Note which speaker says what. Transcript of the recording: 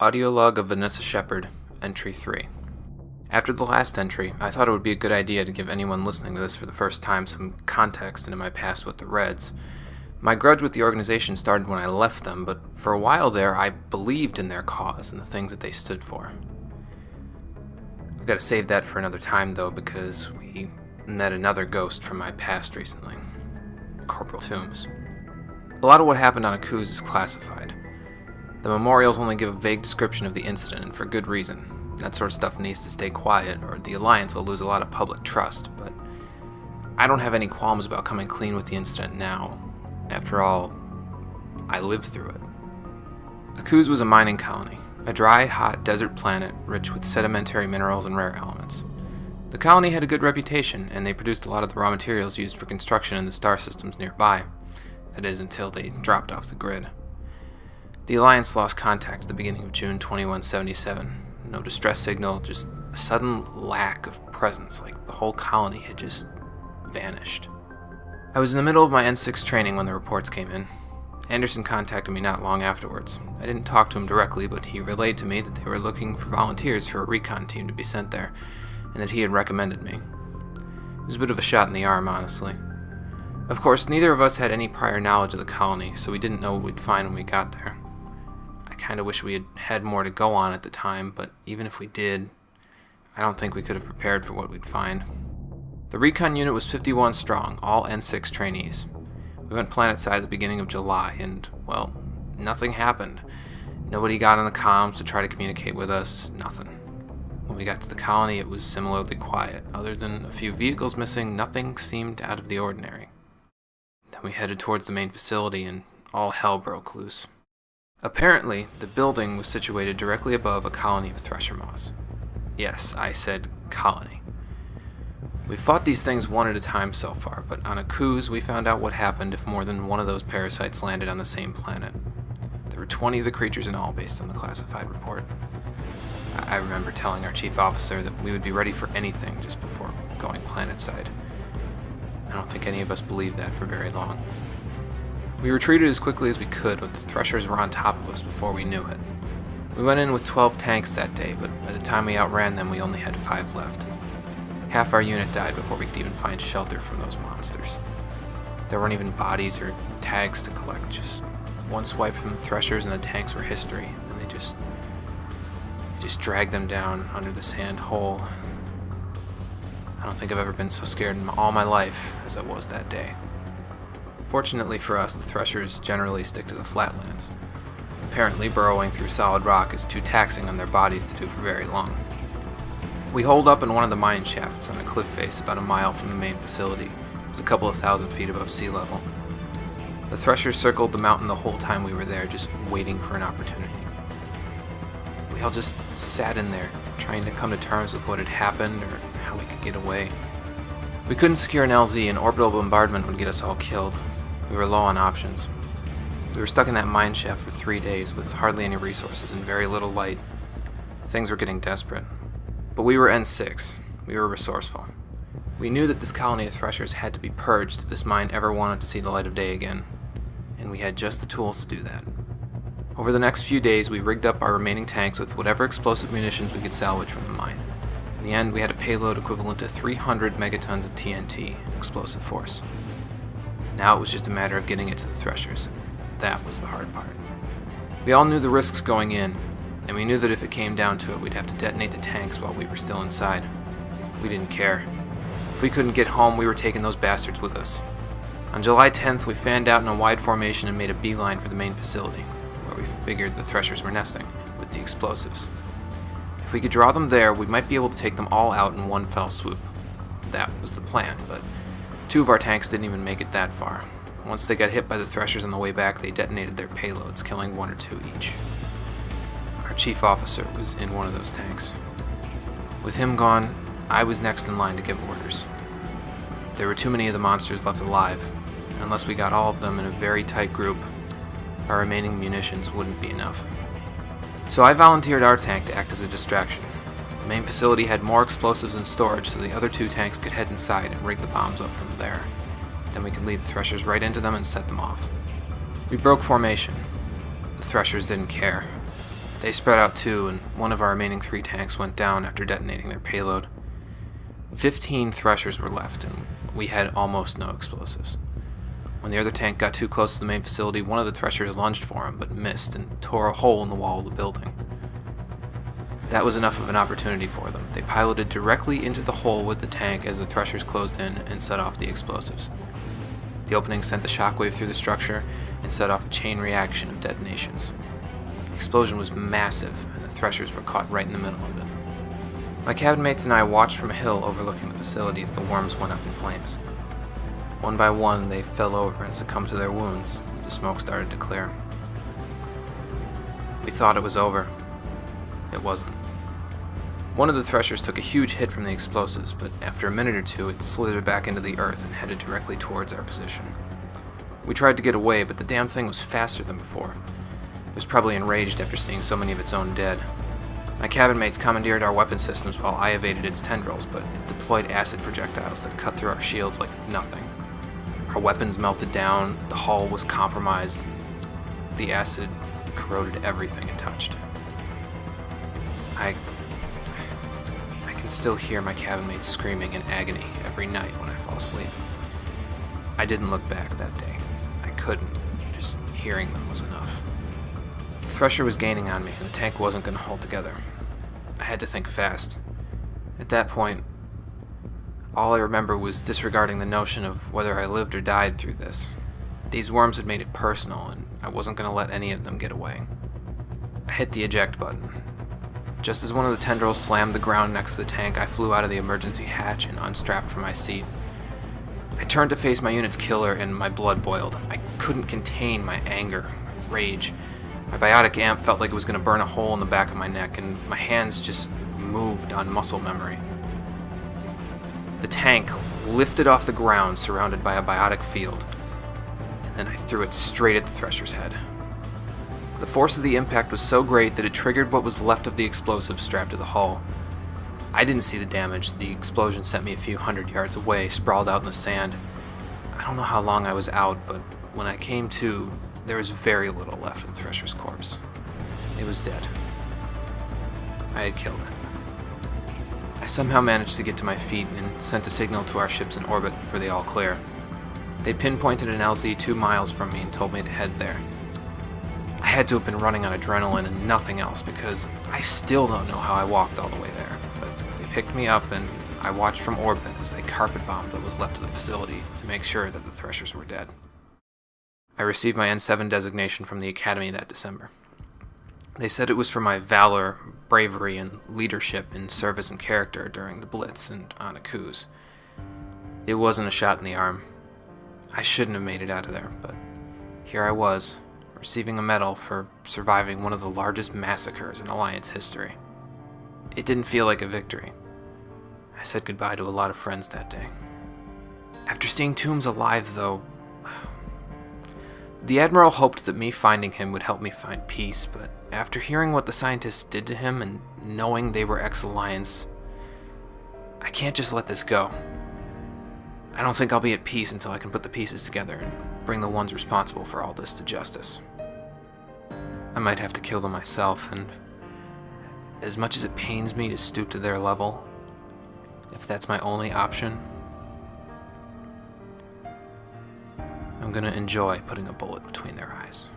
Speaker 1: Audio log of Vanessa Shepard, Entry 3. After the last entry, I thought it would be a good idea to give anyone listening to this for the first time some context into my past with the Reds. My grudge with the organization started when I left them, but for a while there, I believed in their cause and the things that they stood for. I've got to save that for another time, though, because we met another ghost from my past recently. Corporal Toombs. A lot of what happened on Akuz is classified. The memorials only give a vague description of the incident, and for good reason. That sort of stuff needs to stay quiet, or the Alliance will lose a lot of public trust, but I don't have any qualms about coming clean with the incident now. After all, I lived through it. Akuz was a mining colony, a dry, hot desert planet rich with sedimentary minerals and rare elements. The colony had a good reputation, and they produced a lot of the raw materials used for construction in the star systems nearby. That is, until they dropped off the grid. The Alliance lost contact at the beginning of June 2177. No distress signal, just a sudden lack of presence, like the whole colony had just vanished. I was in the middle of my N6 training when the reports came in. Anderson contacted me not long afterwards. I didn't talk to him directly, but he relayed to me that they were looking for volunteers for a recon team to be sent there, and that he had recommended me. It was a bit of a shot in the arm, honestly. Of course, neither of us had any prior knowledge of the colony, so we didn't know what we'd find when we got there. I kind of wish we had had more to go on at the time, but even if we did, I don't think we could have prepared for what we'd find. The recon unit was 51 strong, all N6 trainees. We went planetside at the beginning of July, and, well, nothing happened. Nobody got on the comms to try to communicate with us, nothing. When we got to the colony, it was similarly quiet. Other than a few vehicles missing, nothing seemed out of the ordinary. Then we headed towards the main facility, and all hell broke loose. Apparently, the building was situated directly above a colony of thresher moths. Yes, I said colony. We fought these things one at a time so far, but on Akuz we found out what happened if more than one of those parasites landed on the same planet. There were 20 of the creatures in all based on the classified report. I remember telling our chief officer that we would be ready for anything just before going planetside. I don't think any of us believed that for very long. We retreated as quickly as we could, but the threshers were on top of us before we knew it. We went in with 12 tanks that day, but by the time we outran them, we only had 5 left. Half our unit died before we could even find shelter from those monsters. There weren't even bodies or tags to collect, just one swipe from the threshers and the tanks were history, and they just dragged them down under the sand hole. I don't think I've ever been so scared in all my life as I was that day. Fortunately for us, the threshers generally stick to the flatlands. Apparently, burrowing through solid rock is too taxing on their bodies to do for very long. We holed up in one of the mine shafts on a cliff face about a mile from the main facility. It was a couple of thousand feet above sea level. The threshers circled the mountain the whole time we were there, just waiting for an opportunity. We all just sat in there, trying to come to terms with what had happened or how we could get away. We couldn't secure an LZ, and orbital bombardment would get us all killed. We were low on options. We were stuck in that mine shaft for 3 days with hardly any resources and very little light. Things were getting desperate. But we were N6. We were resourceful. We knew that this colony of threshers had to be purged if this mine ever wanted to see the light of day again. And we had just the tools to do that. Over the next few days, we rigged up our remaining tanks with whatever explosive munitions we could salvage from the mine. In the end, we had a payload equivalent to 300 megatons of TNT, an explosive force. Now it was just a matter of getting it to the threshers. That was the hard part. We all knew the risks going in, and we knew that if it came down to it, we'd have to detonate the tanks while we were still inside. We didn't care. If we couldn't get home, we were taking those bastards with us. On July 10th, we fanned out in a wide formation and made a beeline for the main facility, where we figured the threshers were nesting, with the explosives. If we could draw them there, we might be able to take them all out in one fell swoop. That was the plan, but 2 of our tanks didn't even make it that far. Once they got hit by the threshers on the way back, they detonated their payloads, killing 1 or 2 each. Our chief officer was in one of those tanks. With him gone, I was next in line to give orders. There were too many of the monsters left alive. Unless we got all of them in a very tight group, our remaining munitions wouldn't be enough. So I volunteered our tank to act as a distraction. The main facility had more explosives in storage, so the other 2 tanks could head inside and rig the bombs up from there. Then we could lead the threshers right into them and set them off. We broke formation. The threshers didn't care. They spread out too, and one of our remaining 3 tanks went down after detonating their payload. 15 threshers were left, and we had almost no explosives. When the other tank got too close to the main facility, one of the threshers lunged for him, but missed and tore a hole in the wall of the building. That was enough of an opportunity for them. They piloted directly into the hole with the tank as the threshers closed in and set off the explosives. The opening sent the shockwave through the structure and set off a chain reaction of detonations. The explosion was massive, and the threshers were caught right in the middle of it. My cabin mates and I watched from a hill overlooking the facility as the worms went up in flames. One by one, they fell over and succumbed to their wounds as the smoke started to clear. We thought it was over. It wasn't. One of the threshers took a huge hit from the explosives, but after a minute or two, it slithered back into the earth and headed directly towards our position. We tried to get away, but the damn thing was faster than before. It was probably enraged after seeing so many of its own dead. My cabin mates commandeered our weapon systems while I evaded its tendrils, but it deployed acid projectiles that cut through our shields like nothing. Our weapons melted down, the hull was compromised, the acid corroded everything it touched. I can still hear my cabin mates screaming in agony every night when I fall asleep. I didn't look back that day. I couldn't. Just hearing them was enough. The thresher was gaining on me, and the tank wasn't going to hold together. I had to think fast. At that point, all I remember was disregarding the notion of whether I lived or died through this. These worms had made it personal, and I wasn't going to let any of them get away. I hit the eject button. Just as one of the tendrils slammed the ground next to the tank, I flew out of the emergency hatch and unstrapped from my seat. I turned to face my unit's killer, and my blood boiled. I couldn't contain my anger, rage. My biotic amp felt like it was going to burn a hole in the back of my neck, and my hands just moved on muscle memory. The tank lifted off the ground, surrounded by a biotic field, and then I threw it straight at the thresher's head. The force of the impact was so great that it triggered what was left of the explosive strapped to the hull. I didn't see the damage. The explosion sent me a few hundred yards away, sprawled out in the sand. I don't know how long I was out, but when I came to, there was very little left of the thresher's corpse. It was dead. I had killed it. I somehow managed to get to my feet and sent a signal to our ships in orbit for the all clear. They pinpointed an LZ 2 miles from me and told me to head there. I had to have been running on adrenaline and nothing else because I still don't know how I walked all the way there, but they picked me up and I watched from orbit as they carpet bombed what was left of the facility to make sure that the threshers were dead. I received my N7 designation from the Academy that December. They said it was for my valor, bravery, and leadership in service and character during the Blitz and on a coups. It wasn't a shot in the arm. I shouldn't have made it out of there, but here I was, receiving a medal for surviving one of the largest massacres in Alliance history. It didn't feel like a victory. I said goodbye to a lot of friends that day. After seeing Toombs alive, though, the Admiral hoped that me finding him would help me find peace, but after hearing what the scientists did to him and knowing they were ex-Alliance, I can't just let this go. I don't think I'll be at peace until I can put the pieces together and bring the ones responsible for all this to justice. I might have to kill them myself, and as much as it pains me to stoop to their level, if that's my only option, I'm gonna enjoy putting a bullet between their eyes.